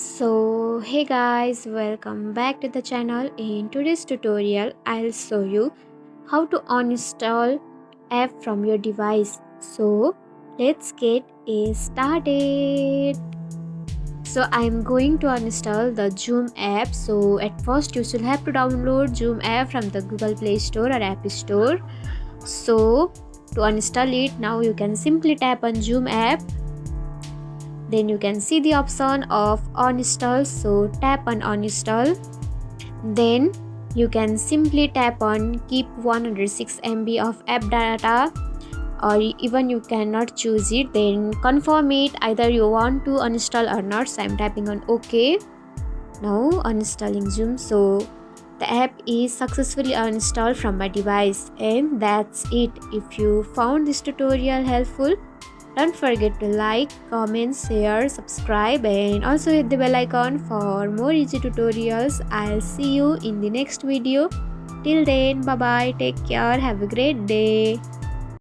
So hey guys, welcome back to the channel. In today's tutorial I'll show you how to uninstall app from your device. So let's get started. So I'm going to uninstall the Zoom app. So at first you should have to download Zoom app from the Google Play Store or App Store. So to uninstall it, now you can simply tap on Zoom app. Then you can see the option of uninstall, so tap on uninstall. Then you can simply tap on keep 106 MB of app data, or even you cannot choose it, then confirm it either you want to uninstall or not. So I'm tapping on OK. Now uninstalling Zoom. So the app is successfully uninstalled from my device, and that's it. If you found this tutorial helpful, don't forget to like, comment, share, subscribe, and also hit the bell icon for more easy tutorials. I'll see you in the next video. Till then, bye bye, take care, have a great day.